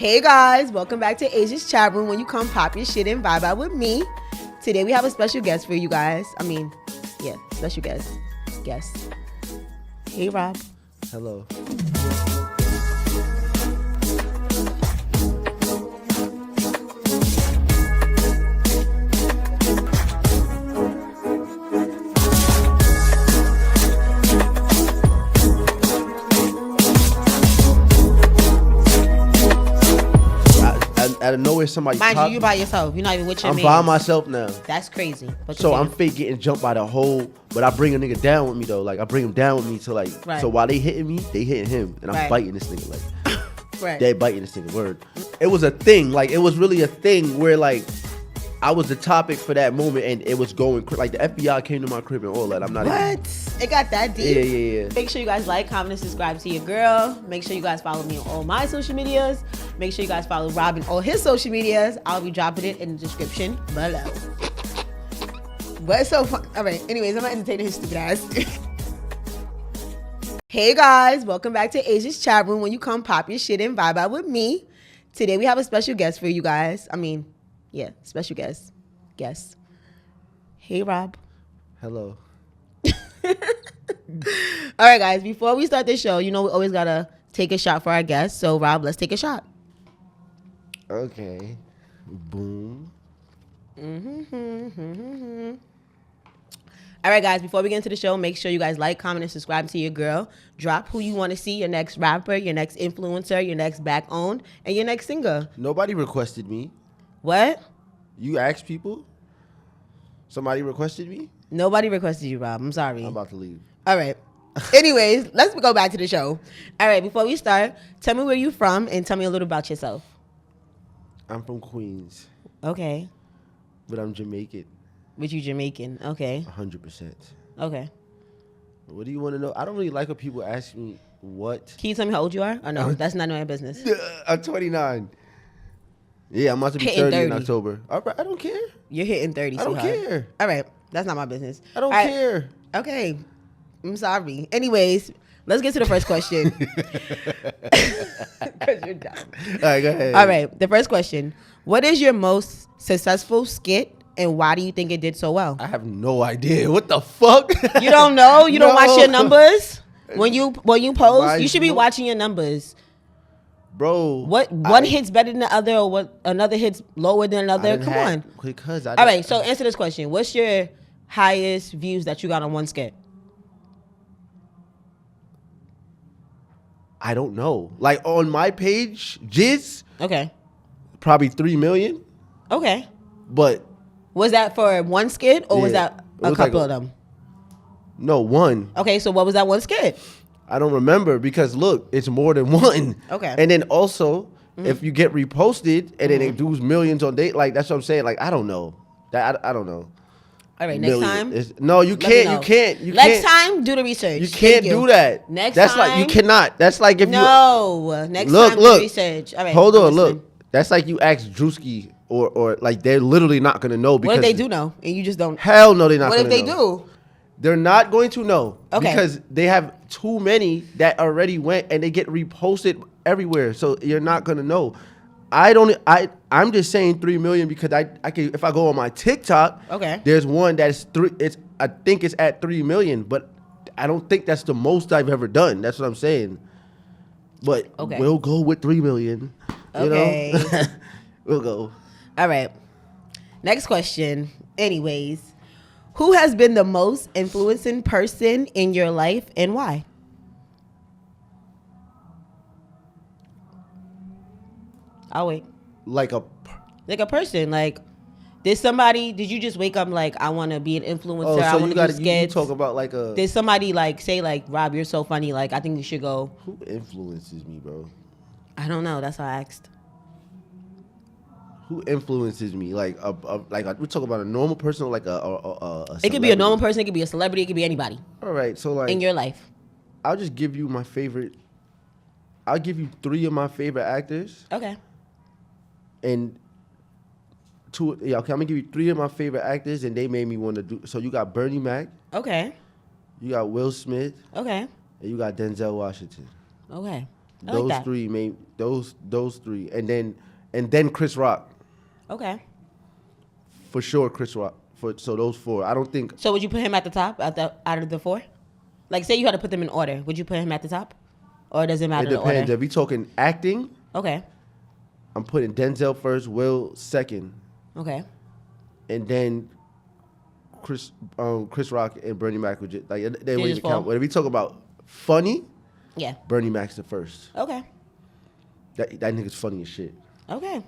Hey guys, welcome back to Asia's Chatroom, when you come pop your shit and vibe out with me. Today we have a special guest for you guys. Special guest. Hey Rob. Hello. Out of nowhere, somebody. Mind you, you by yourself. You're not even with your man. I'm by myself now. That's crazy. So I'm fake getting jumped by the whole, but I bring a nigga down with me though. Like I bring him down with me to like. Right. So while they hitting me, they hitting him, and I'm biting this nigga like. Right. They biting this nigga. Word. It was a thing. Like it was really a thing where like. I was the topic for that moment, and it was going like the FBI came to my crib and all that. I'm not. What? It got that deep? Yeah. Make sure you guys like, comment, and subscribe to your girl. Make sure you guys follow me on all my social medias. Make sure you guys follow Rob on all his social medias. I'll be dropping it in the description below. What's so fun? All right. Anyways, I'm not entertaining his stupid ass. Hey guys, welcome back to Asia's Chatroom, when you come pop your shit and vibe out with me. Today we have a special guest for you guys. Special guest. Hey, Rob. Hello. All right, guys. Before we start the show, we always gotta take a shot for our guests. So, Rob, let's take a shot. Okay. Boom. All right, guys. Before we get into the show, make sure you guys like, comment, and subscribe to your girl. Drop who you want to see, your next rapper, your next influencer, your next back-owned, and your next singer. Nobody requested me. What? You asked people? Somebody requested me? Nobody requested you, Rob. I'm sorry. I'm about to leave. All right. Anyways, let's go back to the show. All right, before we start, tell me where you're from and tell me a little about yourself. I'm from Queens. Okay. But I'm Jamaican. But you Jamaican. Okay. 100%. Okay. What do you want to know? I don't really like when people ask me what. Can you tell me how old you are? Or no, that's not my business. I'm 29. Yeah, I'm about to be 30 in October. All right, I don't care. You're hitting 30, I don't care. All right, that's not my business. I don't care. Okay, I'm sorry. Anyways, let's get to the first question. Because you're dumb. All right, go ahead. All right, the first question. What is your most successful skit, and why do you think it did so well? I have no idea. What the fuck? You don't know? You don't watch your numbers? When you post, you should be watching your numbers. Bro, what one hits better than the other, or what another hits lower than another? Come on. Because all right, so answer this question. What's your highest views that you got on one skit? I don't know. Like on my page, Jizz. Okay. Probably 3 million. Okay. But was that for one skit, or was that a couple of them? No, one. Okay, so what was that one skit? I don't remember, because look, it's more than one. Okay. And then also, if you get reposted and then it does millions on date, like that's what I'm saying. Like I don't know. I don't know. All right, next time. No, you can't. You can't. Next time, do the research. You can't do that. That's like you cannot. That's like if next time do the research. All right. Hold on, look. That's like you ask Drewski or like they're literally not gonna know, because what if they do know and you just don't? Hell no, they're not. What if they do? They're not going to know. Okay. Because they have too many that already went and they get reposted everywhere. So you're not gonna know. I'm just saying 3 million because I can, if I go on my TikTok, okay, there's one that's I think it's at 3 million, but I don't think that's the most I've ever done. That's what I'm saying. But we'll go with 3 million. Okay. You know? We'll go. All right. Next question. Anyways. Who has been the most influencing person in your life and why? I'll wait. Like a person. Like, did you just wake up like, I want to be an influencer? Oh, so I want to do skits? You talk about like a... Did somebody like say like, Rob, you're so funny. Like, I think you should go. Who influences me, bro? I don't know. That's why I asked. Who influences me? Like we talk about a normal person, or like a it could be a normal person. It could be a celebrity. It could be anybody. All right, so like in your life, I'll just give you my favorite. I'll give you 3 of my favorite actors. Okay. And 2. Yeah, okay. I'm gonna give you 3 of my favorite actors, and they made me want to do. So you got Bernie Mac. Okay. You got Will Smith. Okay. And you got Denzel Washington. Okay. Those three, those three, and then Chris Rock. Okay. For sure, Chris Rock. So those four. I don't think. So would you put him at the top out of the four? Like, say you had to put them in order. Would you put him at the top, or does it matter? It depends. If we talking acting. Okay. I'm putting Denzel first, Will second. Okay. And then Chris Rock and Bernie Mac would just, like they wouldn't even count. But if we talk about funny, yeah, Bernie Mac's the first. Okay. That nigga's funny as shit. Okay.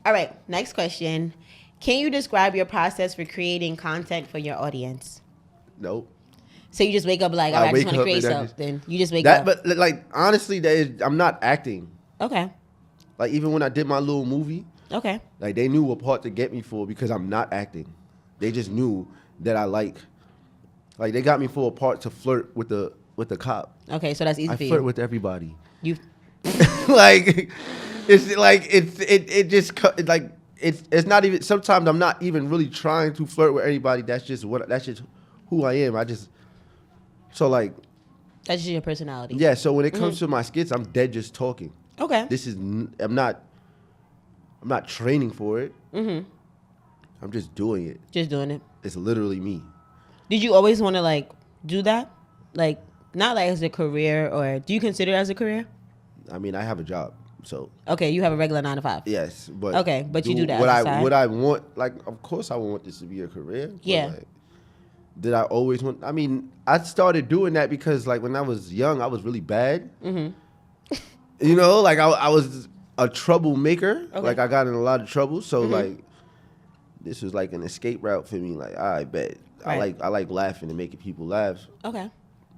All right. Next question. Can you describe your process for creating content for your audience? Nope. So you just wake up like, I just want to create something. You just wake up. But like honestly, I'm not acting. Okay. Like even when I did my little movie. Okay. Like they knew what part to get me for because I'm not acting. They just knew that I like they got me for a part to flirt with the cop. Okay, so that's easy for you. I flirt with everybody. You like it's not even. Sometimes I'm not even really trying to flirt with anybody. That's just who I am. So like that's just your personality. Yeah. So when it comes to my skits, I'm dead just talking. Okay. I'm not training for it. Mm-hmm. I'm just doing it. Just doing it. It's literally me. Did you always want to like do that? Like not like as a career, or do you consider it as a career? I mean, I have a job, so. Okay, you have a regular 9 to 5. Yes, but. Okay, but you do that. Would I want, like, of course I want this to be a career. Yeah. Like, did I always want, I mean, I started doing that because like when I was young, I was really bad. Mm-hmm. You know, like I was a troublemaker. Okay. Like I got in a lot of trouble. So like, this was like an escape route for me. Like, I bet. Right. I like laughing and making people laugh. Okay.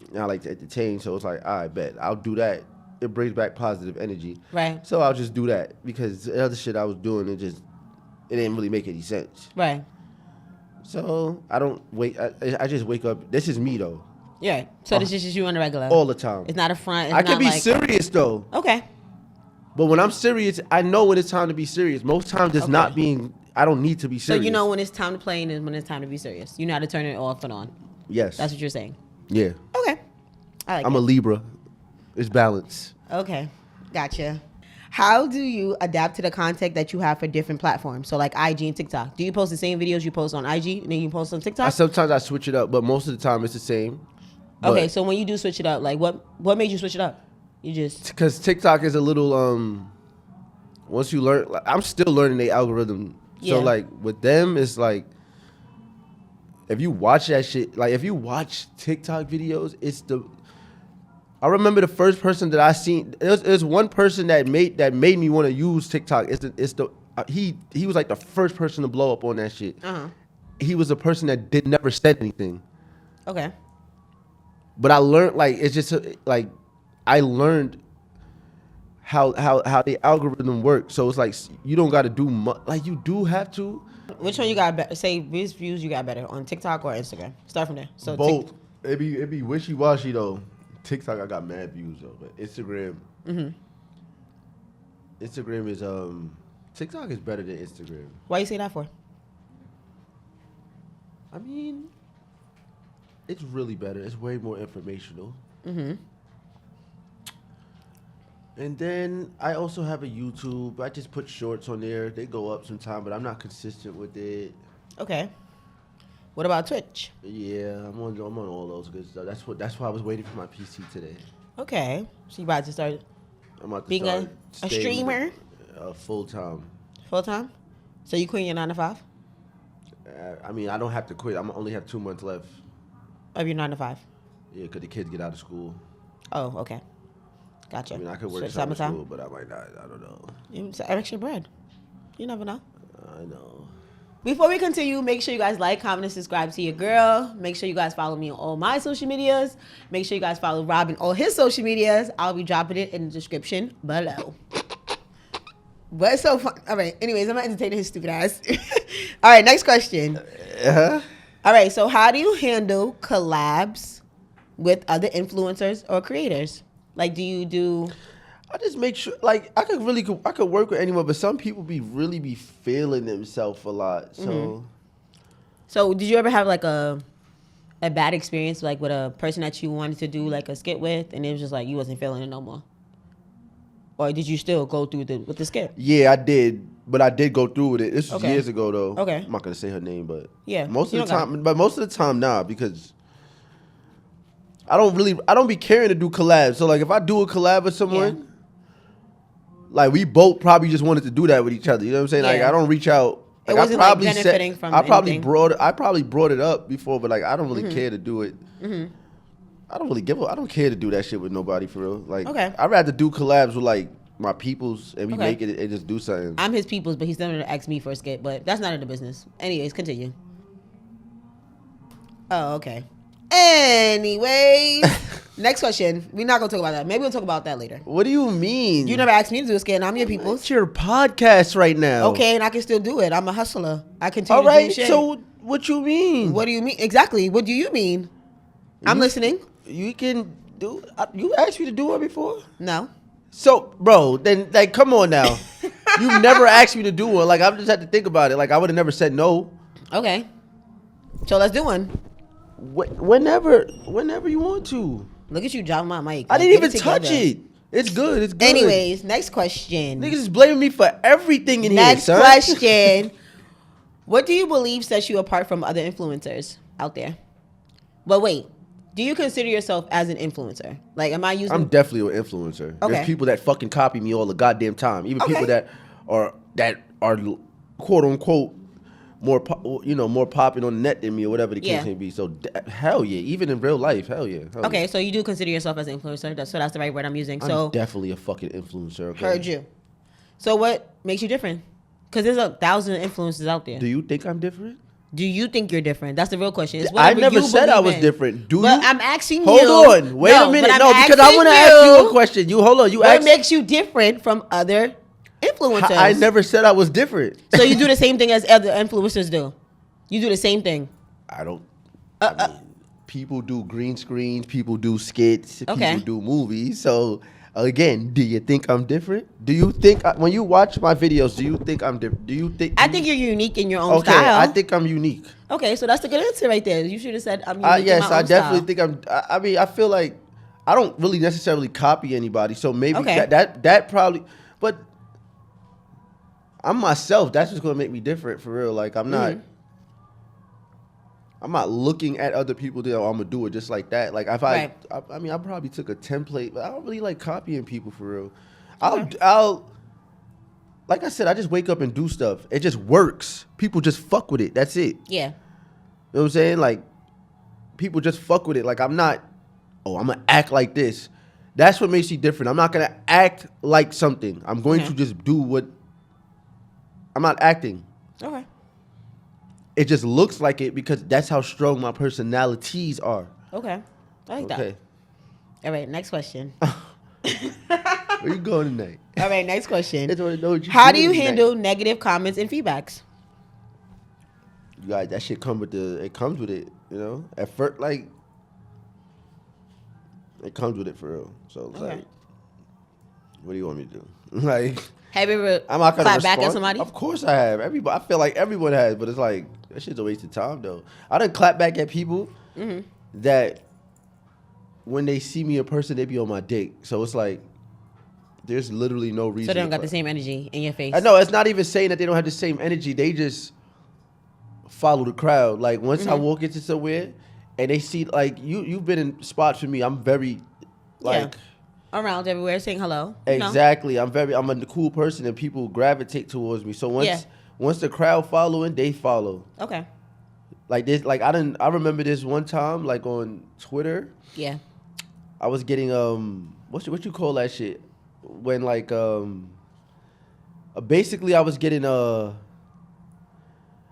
And I like to entertain. So it's like, I bet. I'll do that. It brings back positive energy. Right. So I'll just do that because the other shit I was doing, it didn't really make any sense. Right. So I don't wait. I just wake up. This is me though. Yeah. So this is just you on the regular. All the time. It's not a front. I can be serious though. Okay. But when I'm serious, I know when it's time to be serious. Most times it's not being. I don't need to be serious. So you know when it's time to play and when it's time to be serious. You know how to turn it off and on. Yes. That's what you're saying. Yeah. Okay. I'm a Libra. It's balance. Okay. Gotcha. How do you adapt to the content that you have for different platforms? So like IG and TikTok. Do you post the same videos you post on IG and then you post on TikTok? Sometimes I switch it up, but most of the time it's the same. Okay, so when you do switch it up, like what made you switch it up? You just because TikTok is a little once you learn, like, I'm still learning the algorithm. Yeah. So like with them, it's like if you watch that shit, like if you watch TikTok videos, I remember the first person that I seen. There's one person that made me want to use TikTok. He was like the first person to blow up on that shit. Uh-huh. He was a person that never said anything. Okay. But I learned I learned how the algorithm works. So it's like you don't got to do much. Like you do have to. Which one you got better? Say which views you got better on TikTok or Instagram? Start from there. So both. It be wishy washy though. TikTok I got mad views though, but Instagram. Mm-hmm. Instagram is TikTok is better than Instagram. Why you say that for? I mean, it's really better. It's way more informational. Mm-hmm. And then I also have a YouTube. I just put shorts on there. They go up sometime, but I'm not consistent with it. Okay. What about Twitch? Yeah, I'm on all those good stuff. That's why I was waiting for my PC today. Okay. So you about to start being a streamer? Full time. Full time? So you quit your 9 to 5? I mean, I don't have to quit. I only have 2 months left. Of your 9 to 5? Yeah, because the kids get out of school. Oh, okay. Gotcha. I mean, I could work summer school, but I might not. I don't know. It's extra bread. You never know. I know. Before we continue, make sure you guys like, comment, and subscribe to your girl. Make sure you guys follow me on all my social medias. Make sure you guys follow Rob on all his social medias. I'll be dropping it in the description below. But it's so fun. All right. Anyways, I'm not entertaining his stupid ass. All right. Next question. Uh-huh. All right. So how do you handle collabs with other influencers or creators? Like, do you do... I just make sure, like, I could work with anyone, but some people really be feeling themselves a lot. So, mm-hmm. So did you ever have like a bad experience, like with a person that you wanted to do like a skit with, and it was just like you wasn't feeling it no more? Or did you still go through with the skit? Yeah, I did. But I did go through with it. This was years ago, though. Okay. I'm not going to say her name, but... Yeah. Most of the time, nah, because... I don't be caring to do collabs. So, like, if I do a collab with someone... Like, we both probably just wanted to do that with each other. You know what I'm saying? Yeah. Like, I don't reach out. Like, it wasn't benefiting from anything. I probably brought it up before, but, like, I don't really care to do it. Mm-hmm. I don't care to do that shit with nobody, for real. Like, I'd rather do collabs with, like, my peoples, and we make it and just do something. I'm his peoples, but he's still going to ask me for a skit, but that's not in the business. Anyways, continue. Oh, okay. Anyways, next question. We're not going to talk about that. Maybe we'll talk about that later. What do you mean? You never asked me to do a skit, and I'm your peoples. It's your podcast right now. Okay, and I can still do it. I'm a hustler. I continue to do shit. So what you mean? What do you mean? Exactly. What do you mean? I'm listening. You can do... You asked me to do it before? No. So, bro, then, like, come on now. You never asked me to do one. Like, I just had to think about it. Like, I would have never said no. Okay. So, let's do one. Whenever you want to. Look at you dropping my mic. I didn't even touch it. It's good. It's good. Anyways, next question. Niggas is blaming me for everything in next here, son. Next question. What do you believe sets you apart from other influencers out there? But wait. Do you consider yourself as an influencer? Like, am I using... I'm definitely an influencer. Okay. There's people that fucking copy me all the goddamn time. Even people that are quote unquote more popping on the net than me or whatever the case may be. So hell yeah, even in real life, hell yeah. Okay, so you do consider yourself as an influencer. That's the right word I'm using. I'm definitely a fucking influencer. Okay? Heard you. So what makes you different? Because there's 1,000 influencers out there. Do you think I'm different? Do you think you're different? That's the real question. I never said I was different. Do but you? I'm asking you. Hold on. Wait a minute. No, because I want to ask you a question. Hold on. What makes you different from other influencers? I never said I was different. So you do the same thing as other influencers do? You do the same thing? I don't. I mean, people do green screens. People do skits. People do movies. So... Again, do you think I'm different? Do you think when you watch my videos, do you think I'm different? I think you're unique in your own style. I think I'm unique. Okay, so that's a good answer right there. You should have said I'm unique. Yes, in my own I definitely think I'm. I mean, I feel like I don't really necessarily copy anybody, so maybe that probably. But I'm myself. That's just gonna make me different for real. Like I'm not. I'm not looking at other people that I'm gonna do it just like that. Like if I mean, I probably took a template, but I don't really like copying people for real. I'll like I said, I just wake up and do stuff. It just works. People just fuck with it. That's it. Yeah. You know what I'm saying? Like people just fuck with it. Like I'm not. Oh, I'm gonna act like this. That's what makes you different. I'm not gonna act like something. I'm going to just do what. I'm not acting. Okay. It just looks like it because that's how strong my personalities are. Okay. I like that. All right, next question. Where you going tonight? All right, next question. How do you handle negative comments and feedbacks? You guys, that shit comes with it, you know? At first, like, it comes with it for real. So it's like, what do you want me to do? Like, have you ever clapped back at somebody? Of course I have. I feel like everyone has, but it's like, that shit's a waste of time, though. I done clap back at people that when they see me in person, they be on my dick. So it's like, there's literally no reason. So they don't got the same energy in your face? I know. It's not even saying that they don't have the same energy. They just follow the crowd. Like, once I walk into somewhere and they see, like, you've been in spots with me. I'm very, like... Yeah. Around everywhere saying hello. Exactly. I'm a cool person and people gravitate towards me. So once the crowd following, they follow. Okay. Like this, like I remember this one time, like on Twitter. Yeah. I was getting what you call that shit? When like basically I was getting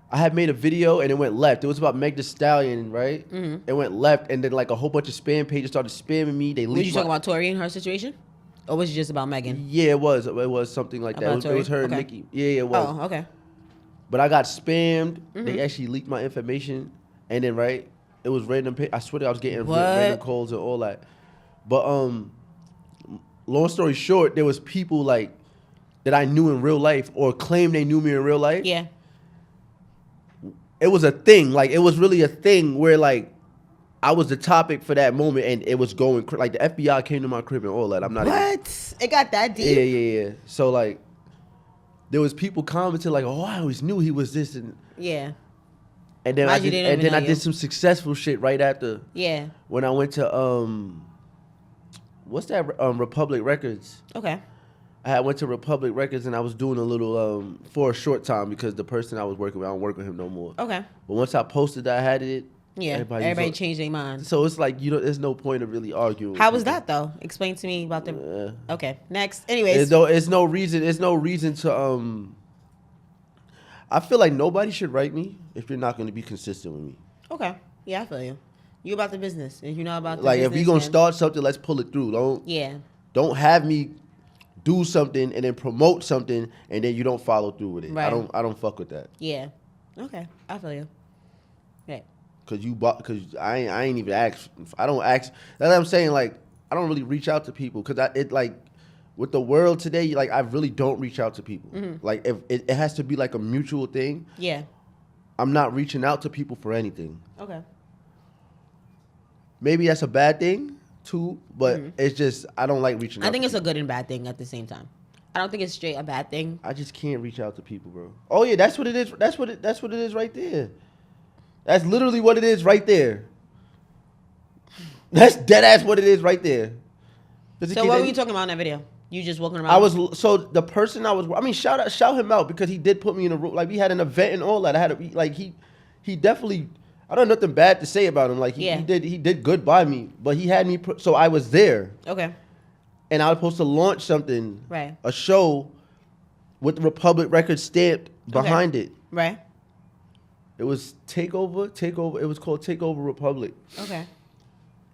I had made a video and it went left. It was about Meg Thee Stallion, right? Mm-hmm. It went left, and then like a whole bunch of spam pages started spamming me. Were you talking about Tori and her situation, or was it just about Megan? Yeah, it was. It was something like that. It was her and Nicki. Yeah, it was. Oh, okay. But I got spammed. Mm-hmm. They actually leaked my information, and then it was random. I swear I was getting random calls and all that. But long story short, there was people like that I knew in real life or claimed they knew me in real life. Yeah. It was a thing. Like, it was really a thing where, like, I was the topic for that moment, and it was going like the FBI came to my crib and all that. I'm not. What? It got that deep? Yeah. So like, there was people commenting like, "Oh, I always knew he was this," and yeah. And then I did some successful shit right after. Yeah. When I went to what's that? Republic Records. Okay. I went to Republic Records and I was doing a little for a short time because the person I was working with, I don't work with him no more. Okay. But once I posted that I had it. Yeah. Everybody changed their mind. So it's like there's no point of really arguing. How was that though? Explain to me about the. Okay. Next. Anyways. There's no reason to I feel like nobody should write me if you're not going to be consistent with me. Okay. Yeah, I feel you. You about the business. If you're not about the like business. If you're going to start something, let's pull it through. Don't have me do something and then promote something and then you don't follow through with it. Right. I don't fuck with that. Yeah. Okay. I feel you. Yeah. Cause I ain't even ask. I don't ask. That's what I'm saying. Like I don't really reach out to people because with the world today, like I really don't reach out to people. Mm-hmm. Like if it has to be like a mutual thing. Yeah. I'm not reaching out to people for anything. Okay. Maybe that's a bad thing too, but it's just I don't like reaching out. I think it's a good and bad thing at the same time. I don't think it's straight a bad thing. I just can't reach out to people, bro. Oh yeah, that's what it is. That's what it is right there. That's literally what it is right there. That's dead ass what it is right there. So what were you talking about in that video? You just walking around? So the person shout him out because he did put me in a room. Like we had an event and all that. He definitely, I don't have nothing bad to say about him. Like he did good by me, but he had me, so I was there. Okay. And I was supposed to launch something, right? A show with the Republic Records stamped behind it. Right. It was Takeover. It was called Takeover Republic. Okay.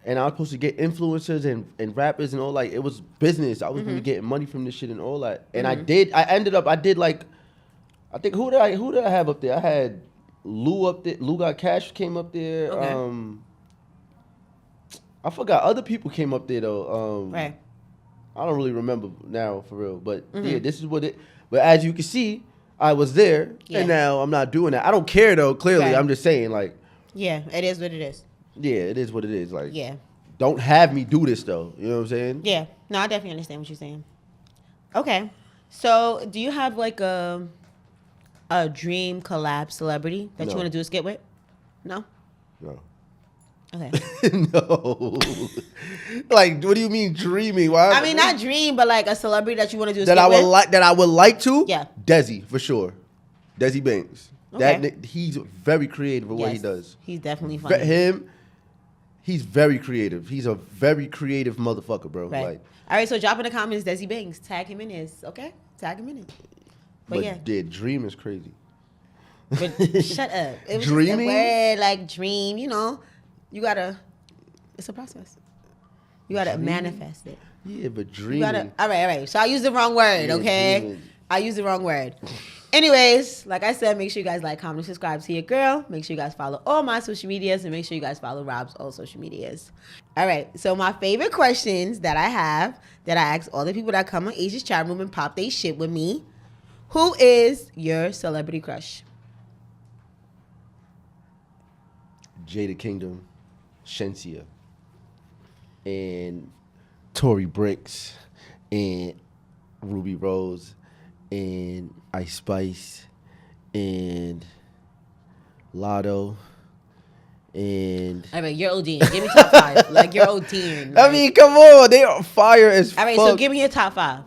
And I was supposed to get influencers and rappers and all, like, it was business. I was going to be getting money from this shit and all that. And I did like, I think, who did I have up there? I had Lou up there. Lou Got Cash came up there. Okay. I forgot. Other people came up there, though. Right. I don't really remember now, for real. But, yeah, this is what it, but as you can see, I was there, and now I'm not doing that. I don't care, though, clearly. Right. I'm just saying, like. Yeah, it is what it is. Yeah, it is what it is. Like, don't have me do this though. You know what I'm saying? Yeah. No, I definitely understand what you're saying. Okay, so do you have like a dream collab celebrity that you want to do a skit with? No. No. Okay. No. Like, what do you mean dreaming? Why? I mean, not dream, but like a celebrity that you want to do a skit with. That I would like to. Yeah. Desi for sure. Desi Banks. Okay. He's very creative with what he does. He's definitely funny. He's very creative. He's a very creative motherfucker, bro. Right. Like, all right, so drop in the comments, Desi Banks. Tag him in this, okay? Tag him in it. But yeah. Dream is crazy. But shut up. It was Dreaming? Just a word like dream, you know. It's a process. You gotta manifest it. Yeah, but dreaming. All right. So I used the wrong word, okay? Dreaming. I used the wrong word. Anyways, like I said, make sure you guys like, comment, and subscribe to your girl. Make sure you guys follow all my social medias, and make sure you guys follow Rob's all social medias. All right, so my favorite questions that I have, that I ask all the people that come on Asia's chat room and pop they shit with me. Who is your celebrity crush? Jada Kingdom, Shensia, and Tory Bricks, and Ruby Rose, and Ice Spice, and Lotto, and... All right, you're ODing. Give me top 5. Like, you're ODing. Right? I mean, come on. They are fire as fuck. All right, so give me your top 5.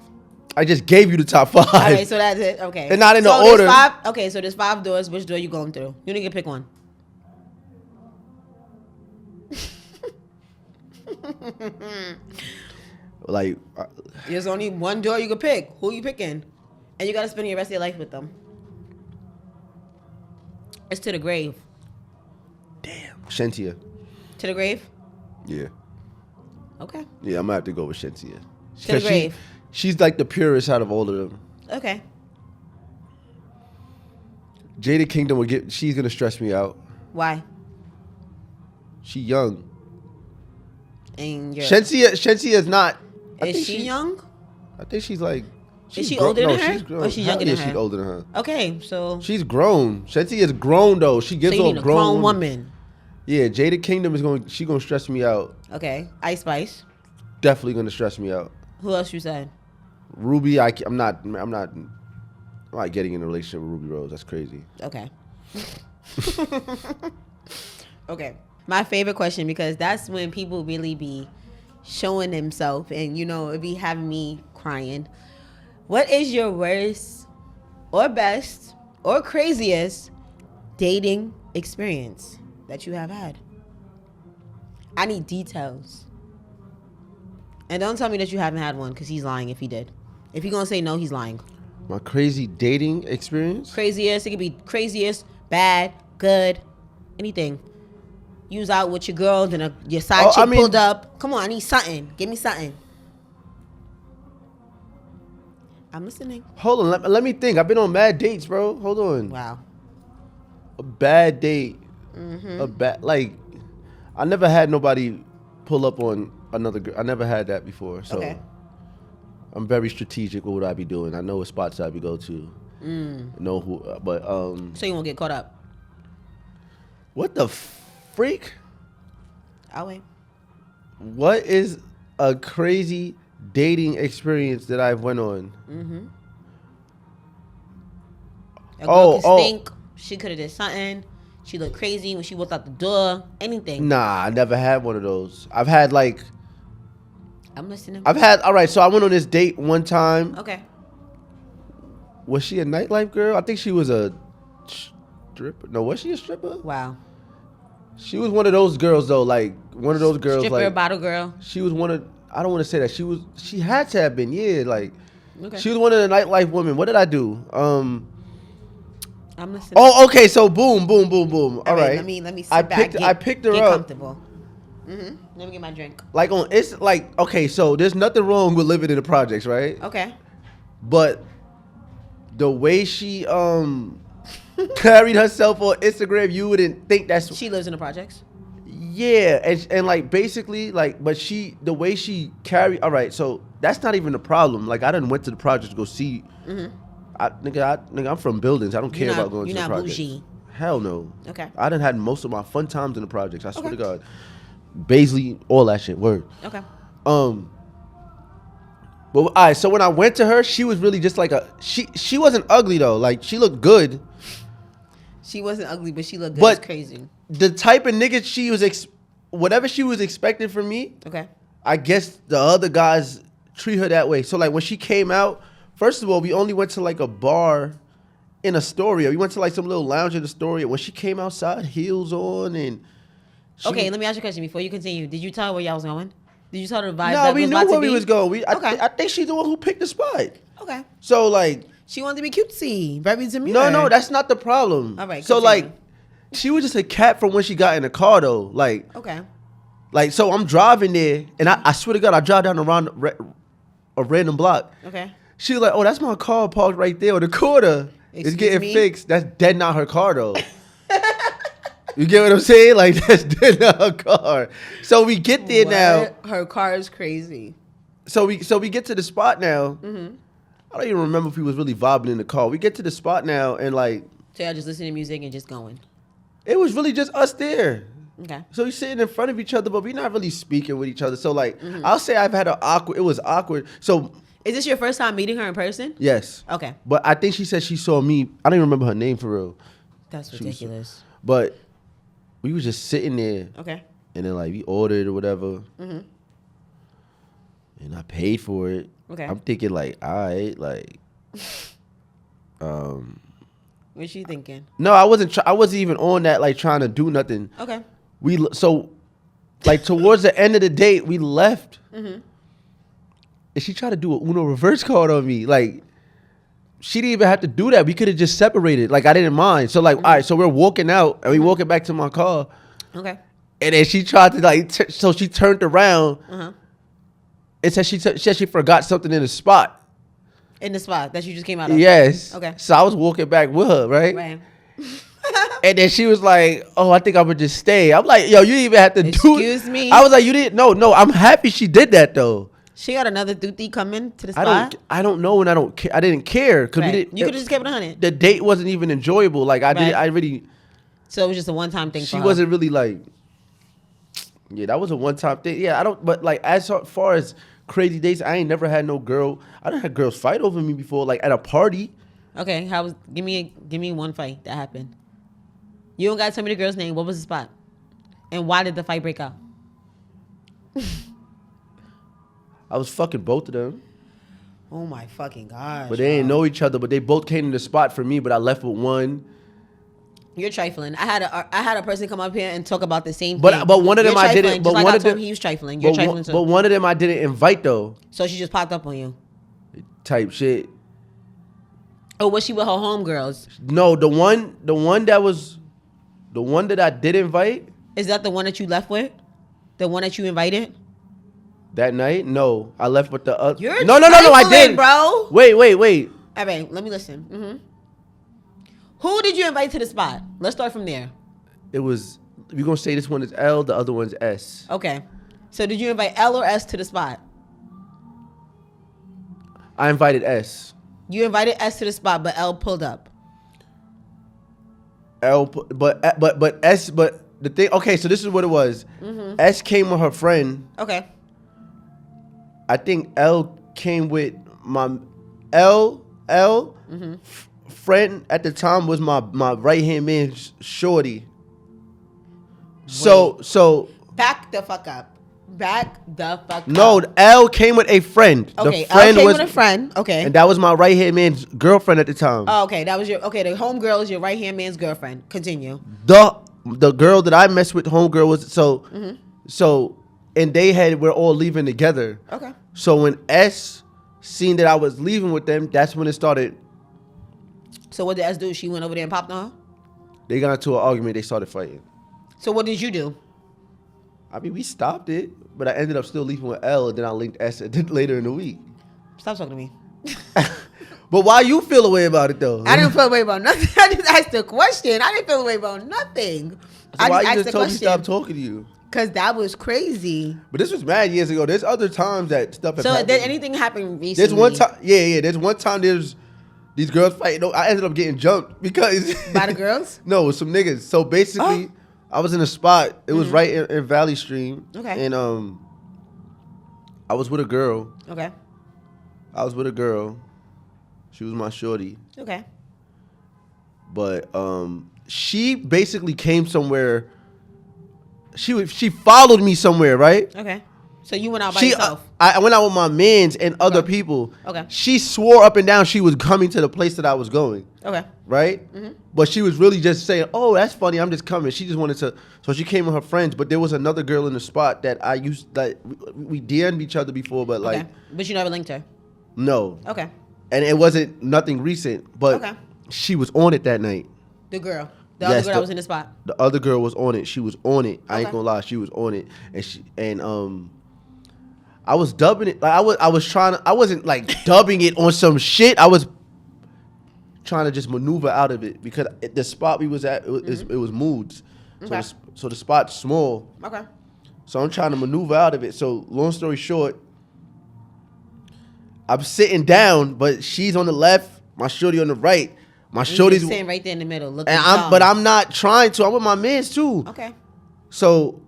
I just gave you the top 5. All right, so that's it. Okay. And not in the order. Okay, so there's 5 doors. Which door you going through? You need to pick one. Like... There's only one door you can pick. Who you picking? And you got to spend your rest of your life with them. It's to the grave. Damn. Shensia. To the grave? Yeah. Okay. Yeah, I'm going to have to go with Shensia. To the grave. She's like the purest out of all of them. Okay. Jada Kingdom she's going to stress me out. Why? She young. And Shensia is not. Is she young? I think she's like. Is she older than her? She's grown. Or she's younger than her? She's older than her. Okay, so. She's grown. Shensia is grown, though. She gives off grown woman. Yeah, Jada Kingdom she gonna stress me out. Okay. Ice Spice. Definitely gonna stress me out. Who else you said? Ruby, I'm not getting in a relationship with Ruby Rose. That's crazy. Okay. Okay. My favorite question, because that's when people really be showing themselves and, you know, it be having me crying. What is your worst or best or craziest dating experience that you have had? I need details. And don't tell me that you haven't had one, because he's lying if he did. If you're going to say no, he's lying. My crazy dating experience? Craziest. It could be craziest, bad, good, anything. You was out with your girl, then your side chick pulled up. Come on, I need something. Give me something. I'm listening. Hold on, let me think. I've been on mad dates, bro. Hold on. Wow. A bad date. Mm-hmm. I never had nobody pull up on another girl. I never had that before. So okay. I'm very strategic with what I be doing. I know what spots I be go to. Know who, but so you won't get caught up. What the freak? I'll wait. What is a crazy dating experience that I've went on? Mm-hmm. A girl could stink. She could have did something. She looked crazy when she walked out the door. Anything. Nah, I never had one of those. I've had I'm listening. All right, so I went on this date one time. Okay. Was she a nightlife girl? I think she was a stripper. No, was she a stripper? Wow. She was one of those girls though, one of those girls stripper, bottle girl. She was one of, I don't want to say that. She had to have been, yeah, okay. She was one of the nightlife women. What did I do? I'm listening. Oh, okay, so boom. All right. Let me sit back. I picked her get up. Comfortable. Mm-hmm. Let me get my drink. Okay, so there's nothing wrong with living in the projects, right? Okay. But the way she carried herself on Instagram, you wouldn't think that's... She lives in the projects? Yeah, and basically, but the way she carried... All right, so that's not even the problem. I done went to the projects to go see... Mm-hmm. Nigga, I'm from buildings. I don't care about going to the projects. You're not bougie? Hell no. Okay. I done had most of my fun times in the projects. I swear to God. Baisley, all that shit. Word. Okay. But all right, so when I went to her, she was really just she wasn't ugly though. She looked good. She wasn't ugly, but she looked good. But crazy. The type of nigga she was whatever she was expecting from me. Okay. I guess the other guys treat her that way. So when she came out, first of all, we only went to a bar in Astoria. We went to some little lounge in Astoria. When she came outside, heels on and. Okay, let me ask you a question before you continue. Did you tell her where y'all was going? Did you tell her the vibe? No, we knew where we was going. I think she's the one who picked the spot. Okay. So she wanted to be cutesy, very demure. No, that's not the problem. All right. So she was just a cat from when she got in the car though. Okay. So I'm driving there, and I swear to God, I drive down around a random block. Okay. She was like, "Oh, that's my car parked right there on the corner. It's getting fixed." That's dead not her car though. You get what I'm saying? That's dead not her car. So we get there now. Her car is crazy. So we get to the spot now. Mm-hmm. I don't even remember if we was really vibing in the car. We get to the spot now and So y'all just listening to music and just going? It was really just us there. Okay. So we're sitting in front of each other, but we're not really speaking with each other. So I'll say I've had it was awkward. So is this your first time meeting her in person? Yes. Okay. But I think she said she saw me. I don't even remember her name for real. That's ridiculous. But we was just sitting there. Okay. And then we ordered or whatever. Mm-hmm. And I paid for it. Okay. I'm thinking all right, What's she thinking? No, I wasn't even on that trying to do nothing. Okay. Towards the end of the date, we left. Mm-hmm. And she tried to do an Uno reverse card on me. She didn't even have to do that. We could have just separated. I didn't mind. So all right, so we're walking out and we walking back to my car. Okay. And then she tried to so she turned around. Uh-huh. And said she said she forgot something in the spot. In the spot that you just came out of? Yes. Okay. So I was walking back with her, right? Right. And then she was like, "Oh, I think I'm gonna just stay." I'm like, "Yo, you didn't even have to do." Excuse me. I was like, "You didn't." No. I'm happy she did that though. She got another duty coming to the spot. I don't know, and I don't didn't care because you could have just kept it 100. The date wasn't even enjoyable. I really. So it was just a one-time thing. She wasn't really like. Yeah, that was a one-time thing. Yeah, I don't. But like as far as crazy dates, I ain't never had no girl. I done had girls fight over me before, like at a party. Okay, give me one fight that happened. You don't gotta tell me the girl's name. What was the spot? And why did the fight break out? I was fucking both of them. Oh my fucking gosh. But they didn't know each other, but they both came to the spot for me, but I left with one. You're trifling. I had a person come up here and talk about the same thing. But one of them I didn't. But one of them he was trifling. You're trifling too. But one of them I didn't invite though. So she just popped up on you. Type shit. Oh, was she with her homegirls? No, the one that I did invite. Is that the one that you left with? The one that you invited? That night? No, I left with the other. You're no, I didn't, bro. Wait. All right, let me listen. Mm-hmm. Who did you invite to the spot? Let's start from there. It was, you're going to say this one is L, the other one's S. Okay. So did you invite L or S to the spot? I invited S. You invited S to the spot, but L pulled up. But S, but the thing, okay, so this is what it was. Mm-hmm. S came with her friend. Okay. I think L came with my mm-hmm. Friend at the time was my right hand man Shorty. Wait. So back the fuck up. No, L came with a friend. Okay, the friend L came with a friend. Okay. And that was my right hand man's girlfriend at the time. Oh, okay. That was the homegirl is your right hand man's girlfriend. Continue. The girl that I messed with, homegirl, was mm-hmm. so and we're all leaving together. Okay. So when S seen that I was leaving with them, that's when it started. So what did S do? She went over there and popped on her? They got into an argument. They started fighting. So what did you do? I mean, we stopped it, but I ended up still leaving with L, and then I linked S later in the week. Stop talking to me. But why you feel a way about it, though? I didn't feel a way about nothing. I just asked a question. I didn't feel a way about nothing. So why you just told me stop talking to you? Because that was crazy. But this was mad years ago. There's other times that stuff has happened. So did anything happen recently? There's one time, yeah. There's one time these girls fighting. No, I ended up getting jumped because by the girls? No, it was some niggas. So basically, I was in a spot. It was right in Valley Stream. Okay. And I was with a girl. Okay. I was with a girl. She was my shorty. Okay. But she basically came somewhere. She followed me somewhere, right? Okay. So you went out by yourself? I went out with my mans and other people. Okay. She swore up and down she was coming to the place that I was going. Okay. Right? Mm-hmm. But she was really just saying, oh, that's funny, I'm just coming. She just wanted to. So she came with her friends. But there was another girl in the spot that I used, that we DM'd each other before, but like. Okay. But you never linked her? No. Okay. And it wasn't nothing recent. But she was on it that night. The girl? The other girl that was in the spot? The other girl was on it. She was on it. I ain't gonna lie. She was on it. And I was dubbing it. Like I wasn't like dubbing it on some shit. I was trying to just maneuver out of it because the spot we was at, it was moods. Okay. So the spot's small. Okay. So I'm trying to maneuver out of it. So long story short, I'm sitting down, but she's on the left, my shorty on the right. My shorty's sitting right there in the middle. But I'm not trying to. I'm with my mans too. Okay. So,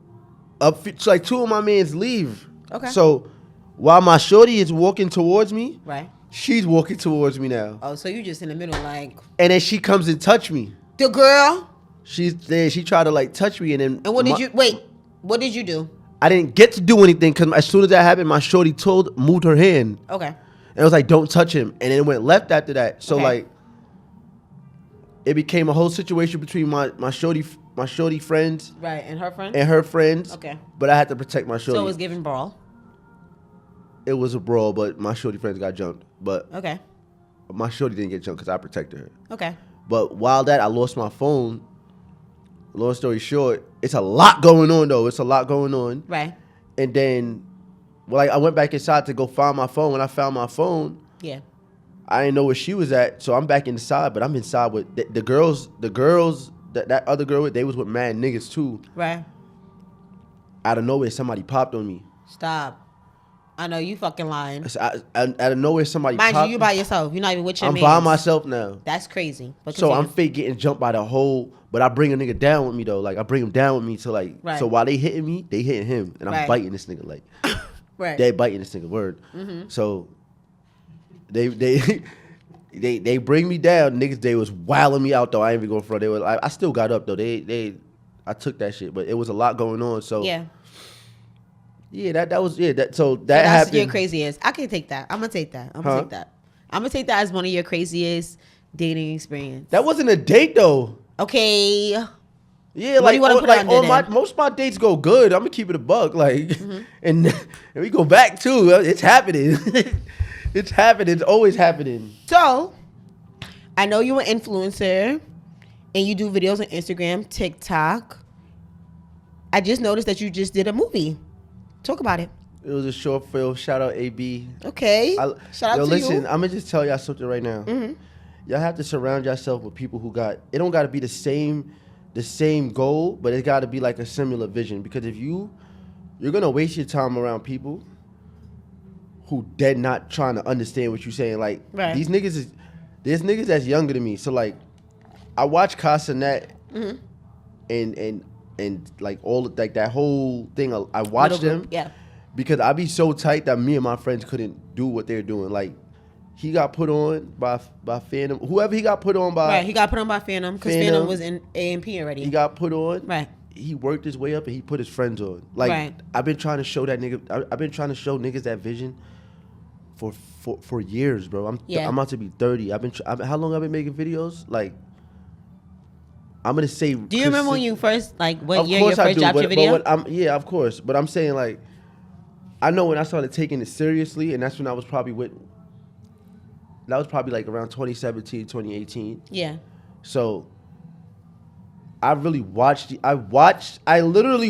like two of my mans leave. Okay. So, while my shorty is walking towards me, right, she's walking towards me now. Oh, so you just in the middle, like. And then she comes and touch me. The girl. She's there. She tried to like touch me, and then. And what did you wait? What did you do? I didn't get to do anything because as soon as that happened, my shorty moved her hand. Okay. And it was like, don't touch him, and it went left after that. So like. It became a whole situation between my shorty friends. Right, and her friends? And her friends. Okay. But I had to protect my shorty. So it was giving brawl? It was a brawl, but my shorty friends got jumped. But okay. My shorty didn't get jumped because I protected her. Okay. But while that, I lost my phone. Long story short, it's a lot going on, though. It's a lot going on. Right. And then, I went back inside to go find my phone. When I found my phone. Yeah. I didn't know where she was at, so I'm back inside, but I'm inside with the girls. The girls, that other girl, they was with mad niggas too. Right. Out of nowhere, somebody popped on me. Stop. I know you fucking lying. Out of nowhere, somebody. Mind you by yourself. You're not even with your man. I'm by myself now. That's crazy. So I'm fake getting jumped by the whole. But I bring a nigga down with me though. Like I bring him down with me to like. Right. So while they hitting me, they hitting him, and I'm biting this nigga like. Right. They biting this nigga word. Mm-hmm. So. They bring me down. Niggas, they was wilding me out though. I ain't even going front. They were. I still got up though. I took that shit, but it was a lot going on. So yeah. Yeah, that was that. So that happened. Your craziest. I can take that. I'm gonna take that. I'm gonna take that as one of your craziest dating experience. That wasn't a date though. Okay. Yeah, like most of my dates go good. I'm gonna keep it a buck, like, and we go back too. It's happening. It's happening. It's always happening. So, I know you're an influencer, and you do videos on Instagram, TikTok. I just noticed that you just did a movie. Talk about it. It was a short film. Shout out AB. Okay. Shout out to listen, you. I'm gonna just tell y'all something right now. Mm-hmm. Y'all have to surround yourself with people who got. It don't got to be the same goal, but it got to be like a similar vision. Because if you're gonna waste your time around people who dead not trying to understand what you're saying. Like, there's niggas that's younger than me. So, like, I watch Casanet and like, all, like, that whole thing. I watch them. Yeah. Because I be so tight that me and my friends couldn't do what they're doing. Like, he got put on by Phantom. Whoever he got put on by. Right, he got put on by Phantom because Phantom was in A&P already. He got put on. Right. He worked his way up and he put his friends on. Like, I've been trying to show that nigga. I've been trying to show niggas that vision for years, bro. I'm about to be 30. How long I've been making videos? Like, I'm gonna say. Do you remember when you first, like, what year you first dropped your video? Yeah, of course. But I'm saying, like, I know when I started taking it seriously, and that's when I was probably that was probably like around 2017, 2018. Yeah. So I literally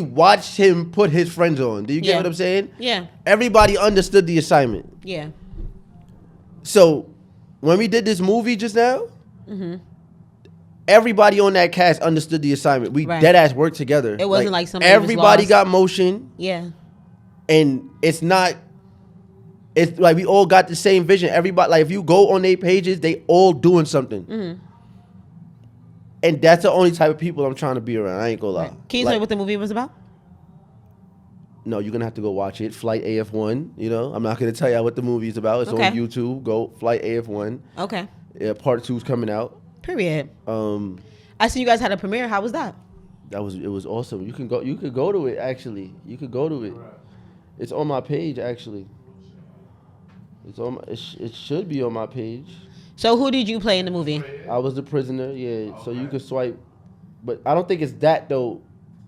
watched him put his friends on. Do you get what I'm saying? Yeah. Everybody understood the assignment. Yeah. So when we did this movie just now, everybody on that cast understood the assignment. We dead ass worked together. It wasn't like something. Everybody got motion. Yeah. And it's like we all got the same vision. Everybody, like, if you go on their pages, they all doing something. And that's the only type of people I'm trying to be around. I ain't gonna lie. Right. Can you tell me what the movie was about? No, you're gonna have to go watch it. Flight AF1. You know, I'm not gonna tell y'all what the movie is about. It's on YouTube. Go Flight AF1. Okay. Yeah, part 2's coming out. Period. I see you guys had a premiere. How was that? It was awesome. You could go to it actually. You could go to it. It's on my page actually. It should be on my page. So who did you play in the movie? I was the prisoner, yeah. Okay. So you could swipe, but I don't think it's that though.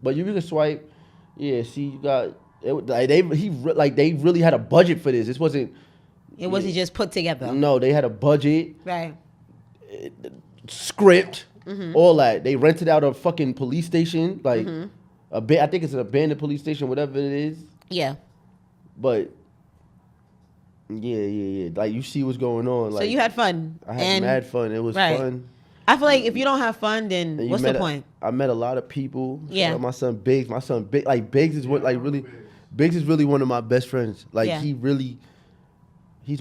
But you can swipe, yeah. See, you got it. Like they really had a budget for this. This wasn't. It wasn't just put together. No, they had a budget. Right. Script, all that. They rented out a fucking police station, like I think it's an abandoned police station, whatever it is. Yeah. But. Yeah. Like, you see what's going on. Like, so you had fun. I had mad fun. It was fun. I feel like if you don't have fun, then what's the point? I met a lot of people. Yeah. My son Biggs. Like, Biggs is what, like, really. Biggs is really one of my best friends. Like, he's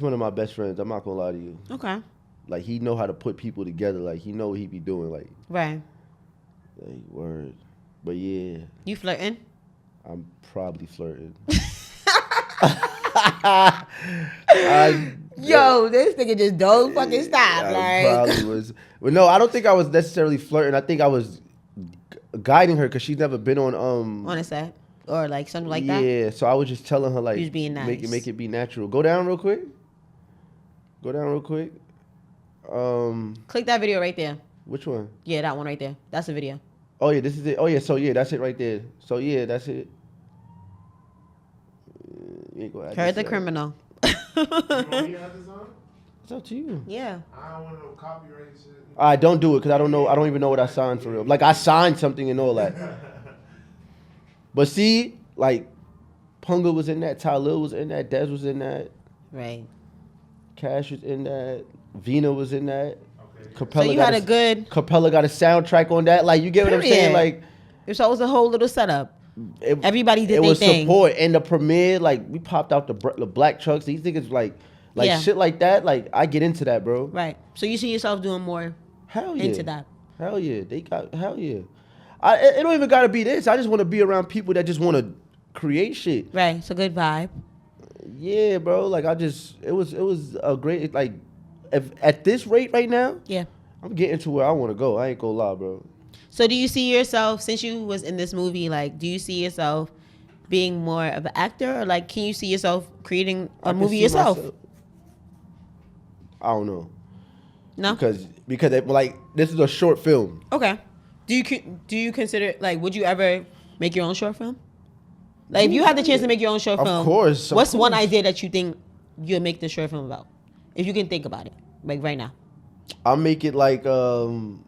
one of my best friends. I'm not gonna lie to you. Okay. Like, he know how to put people together. Like, he know what he be doing. Like. Right. Like, word. But yeah. You flirting? I'm probably flirting. Yo, this nigga just don't fucking stop. I probably was. Well, no, I don't think I was necessarily flirting. I think I was guiding her because she's never been on a set or like something like that. Yeah, so I was just telling her, like, just being nice. Make it be natural. Go down real quick. Click that video right there. Which one? Yeah, that one right there. That's the video. Oh yeah, this is it. Oh yeah, so yeah, that's it right there. So yeah, that's it. Heard the criminal. You want me to have this on? It's up to you. Yeah. I don't want no copyright shit. All right, don't do it because I don't know. I don't even know what I signed for real. Like, I signed something and all that. But see, like, Punga was in that, Talil was in that, Dez was in that. Right. Cash was in that. Vina was in that. Okay. Capella so you Capella got a soundtrack on that. Like, you get what I'm saying? Like, so it was a whole little setup. everybody did their thing. It was support. And the premiere, like, we popped out the black trucks. These niggas, like shit like that. Like, I get into that, bro. Right. So you see yourself doing more into that. Hell yeah. Hell yeah. It don't even got to be this. I just want to be around people that just want to create shit. Right. It's a good vibe. Yeah, bro. Like, it was a great, like, if at this rate right now, yeah, I'm getting to where I want to go. I ain't gonna lie, bro. So do you see yourself, since you was in this movie, like, do you see yourself being more of an actor, or like, can you see yourself creating a movie yourself? I don't know. No? Because like, this is a short film. Okay. Do you consider, like, would you ever make your own short film? Like, if you had the chance to make your own short film, of course. What's one idea that you think you'll make the short film about? If you can think about it, like right now. I'll make it like some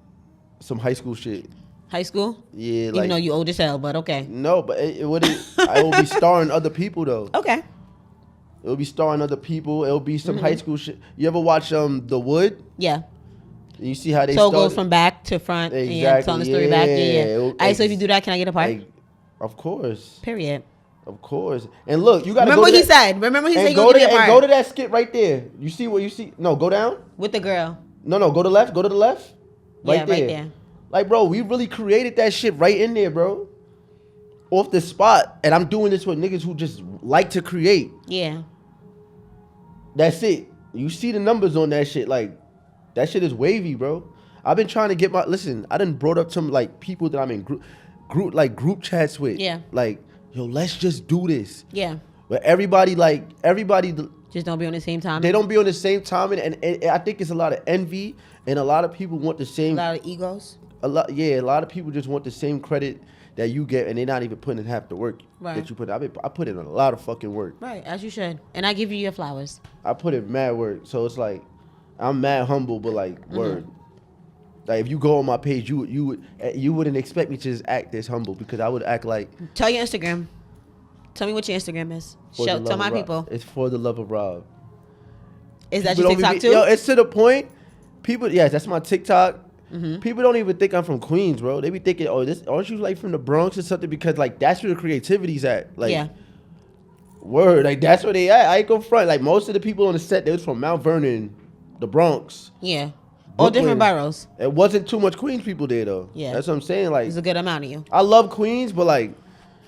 high school shit. High school? Yeah. Even though you old as hell, but okay. No, but it wouldn't. I will be starring other people though. Okay. It'll be starring other people. It'll be some high school shit. You ever watch The Wood? Yeah. You see how they so it goes from back to front. Exactly. And telling the story back. Yeah. All right, so if you do that, can I get a part? Of course. Period. Of course. And look, you gotta remember what he said. Remember he said go to and go to that skit right there. You see what you see? No, go down. With the girl. No, go to left. Go to the left. Right there. Like, bro, we really created that shit right in there, bro. Off the spot. And I'm doing this with niggas who just like to create. Yeah. That's it. You see the numbers on that shit. Like, that shit is wavy, bro. I've been trying to get listen, I done brought up some, like, people that I'm in group chats with. Yeah. Like, yo, let's just do this. Yeah. But everybody just don't be on the same time. They don't be on the same time, and I think it's a lot of envy, and a lot of people want the same. A lot of egos. A lot of people just want the same credit that you get, and they're not even putting in half the work that you put. I put in a lot of fucking work. Right, as you should, and I give you your flowers. I put in mad work, so it's like I'm mad humble, but like word. Like, if you go on my page, you wouldn't expect me to just act this humble, because I would act like. Tell your Instagram. Tell me what your Instagram is. Tell my people. It's For the Love of Rob. Is that your TikTok too? Yo, it's to the point. People, yes, that's my TikTok. People don't even think I'm from Queens, bro. They be thinking, oh, aren't you like from the Bronx or something? Because like that's where the creativity's at. Like, yeah. Word, like that's where they at. I ain't go front. Like, most of the people on the set, they was from Mount Vernon, the Bronx. Yeah. All different boroughs. It wasn't too much Queens people there though. Yeah. That's what I'm saying. Like, there's a good amount of you. I love Queens, but like,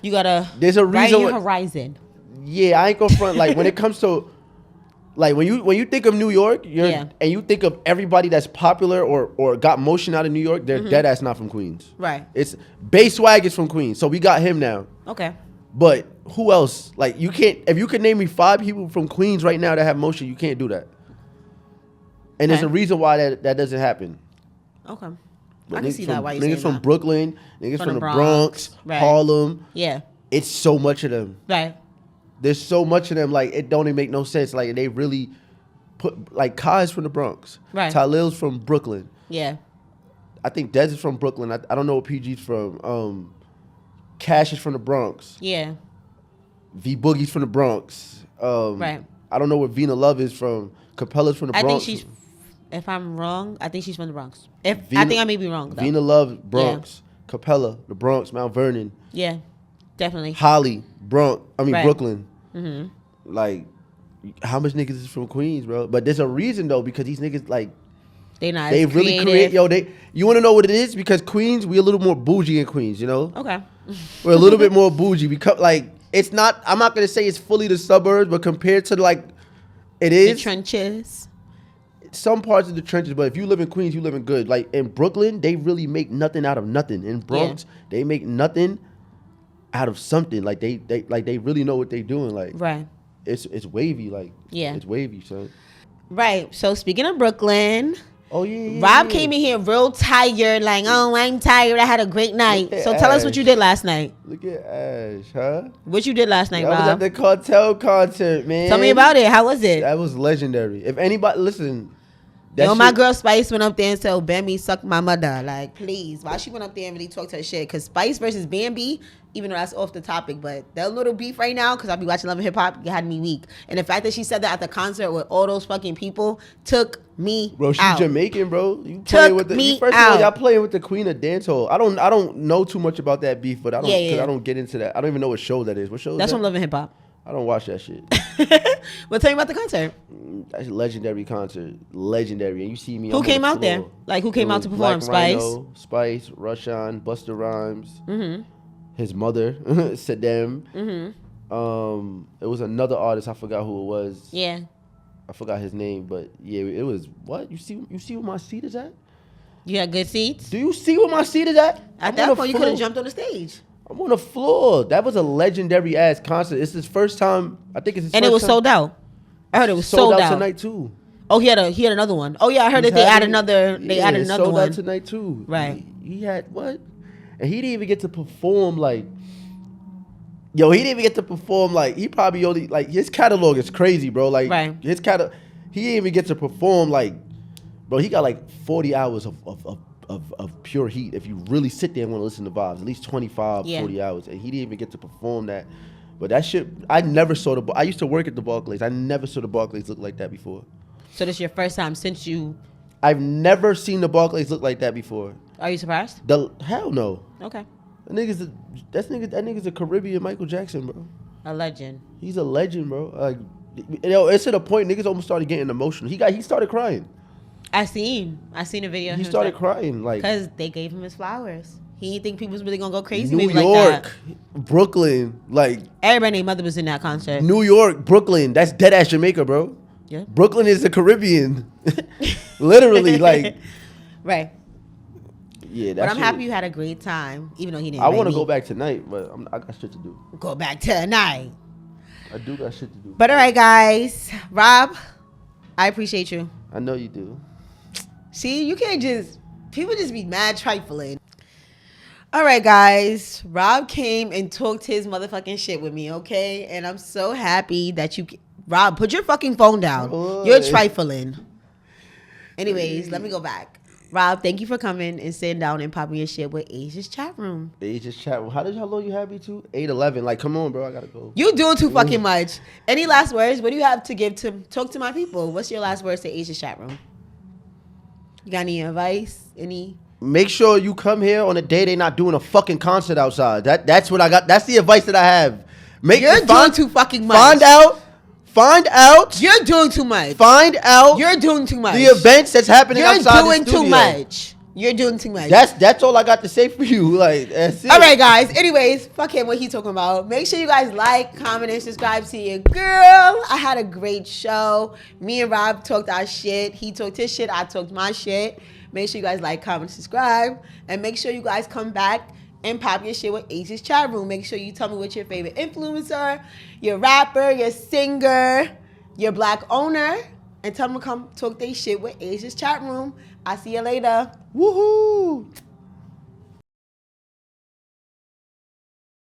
you gotta. There's a reason. Your horizon. Yeah, I ain't go front. Like, when it comes to, like, when you think of New York, and you think of everybody that's popular or got motion out of New York, they're dead ass not from Queens. Right. It's Bass Swag is from Queens, so we got him now. Okay. But who else? Like, you can't. If you could name me 5 people from Queens right now that have motion, you can't do that. And there's a reason why that doesn't happen. Okay. But I can see that. Why you saying niggas from that. Brooklyn, niggas from the Bronx, Harlem. Yeah. It's so much of them. Right. There's so much of them. Like, it don't even make no sense. Like, they really put, like, Kai's from the Bronx. Right. Talil's from Brooklyn. Yeah. I think Dez is from Brooklyn. I don't know what PG's from. Cash is from the Bronx. Yeah. V Boogie's from the Bronx. Right. I don't know where Vina Love is from. Capella's from the Bronx. I think she's, if I'm wrong, I think she's from the Bronx. I think I may be wrong, though. Vina Love, Bronx. Yeah. Capella, the Bronx, Mount Vernon. Yeah, definitely. Holly, Bronx. Right. Brooklyn. Mm-hmm. Like, how much niggas is from Queens, bro? But there's a reason, though, because these niggas, like, they really create. Yo, you want to know what it is? Because Queens, we a little more bougie in Queens, you know? Okay. We're a little bit more bougie. Because, like, it's not, I'm not going to say it's fully the suburbs, but compared to, like, it is. The trenches. Some parts of the trenches, but if you live in Queens, you live in good. Like, in Brooklyn, they really make nothing out of nothing. In Bronx, they make nothing out of something. Like, they really know what they doing. Like, right. It's wavy. Like, yeah, it's wavy, son. Right. So speaking of Brooklyn, oh yeah, Rob came in here real tired. Like, oh, I'm tired. I had a great night. So tell us what you did last night. Look at Ash, huh? What you did last night, Rob? I was at the Cartel concert, man. Tell me about it. How was it? That was legendary. If anybody, listen, Yo, my girl Spice went up there and said, Bambi sucked my mother. Like, please. Why she went up there and really talked her shit? Because Spice versus Bambi, even though that's off the topic, but that little beef right now, because I be watching Love and Hip Hop, had me weak. And the fact that she said that at the concert with all those fucking people took me bro, she's out. Jamaican, bro. You playing with the first of all, y'all playing with the queen of dancehall. I don't know too much about that beef, but I don't get into that. I don't even know what show that is. What show is that? That's from Love and Hip Hop. I don't watch that shit. Well, tell me about the concert. That's a legendary concert. Legendary. And you see me. Who came out there? Like, who came out to perform? Black Spice? Rhino, Spice, Rushan, Busta Rhymes, his mother, Saddam. It was another artist. I forgot who it was. Yeah. I forgot his name, but yeah, it was what? You see where my seat is at? You had good seats? Do you see where my seat is at? At that point, you could have jumped on the stage. I'm on the floor. That was a legendary ass concert. It's his first time. I think it's his and first it was time. sold out. I heard it was sold out tonight too. Oh, he had another one. Oh yeah, I heard that they added another. They added another sold one out tonight too. Right. He had what? And he didn't even get to perform like. Yo, he didn't even get to perform like. He probably only like his catalog is crazy, bro. Like his catalog, he didn't even get to perform like. Bro, he got like 40 hours of pure heat. If you really sit there and want to listen to vibes, at least 25, 40 hours, and he didn't even get to perform that. But that shit, I never saw I used to work at the Barclays. I never saw the Barclays look like that before. So this is your first time since you... I've never seen the Barclays look like that before. Are you surprised? Hell no. Okay. That nigga's a Caribbean Michael Jackson, bro. A legend. He's a legend, bro. Like, you know, it's to the point niggas almost started getting emotional. He started crying. I seen a video. He started crying, like, because they gave him his flowers. He didn't think people was really gonna go crazy. New York, like that. Brooklyn, like everybody named mother was in that concert. New York, Brooklyn, that's dead ass Jamaica, bro. Yeah. Brooklyn is the Caribbean, literally, like. Right. Yeah, but I'm happy you had a great time, even though he didn't. I want to go back tonight, but I got shit to do. Go back tonight. I do got shit to do. But all right, guys, Rob, I appreciate you. I know you do. See, you can't people just be mad trifling. All right, guys, Rob came and talked his motherfucking shit with me, okay? And I'm so happy that Rob, put your fucking phone down. Boy. You're trifling. Anyways, let me go back. Rob, thank you for coming and sitting down and popping your shit with Asia's chat room. Asia's chat room. How long you have me to? 8:11. Like, come on, bro. I gotta go. You doing too fucking much. Any last words? What do you have to give to talk to my people? What's your last words to Asia's chat room? You got any advice? Make sure you come here on a day they not doing a fucking concert outside. That's what I got. That's the advice that I have. You're doing too fucking much. Find out. You're doing too much. Find out. You're doing too much. The events that's happening outside the studio. You're doing too much. You're doing too much. That's all I got to say for you. Like, that's it. All right, guys. Anyways, fuck him. What he talking about? Make sure you guys like, comment, and subscribe to your girl. I had a great show. Me and Rob talked our shit. He talked his shit. I talked my shit. Make sure you guys like, comment, subscribe, and make sure you guys come back and pop your shit with Asia's chat room. Make sure you tell me what's your favorite influencer, your rapper, your singer, your black owner, and tell them to come talk their shit with Asia's chat room. I'll see you later. Woohoo!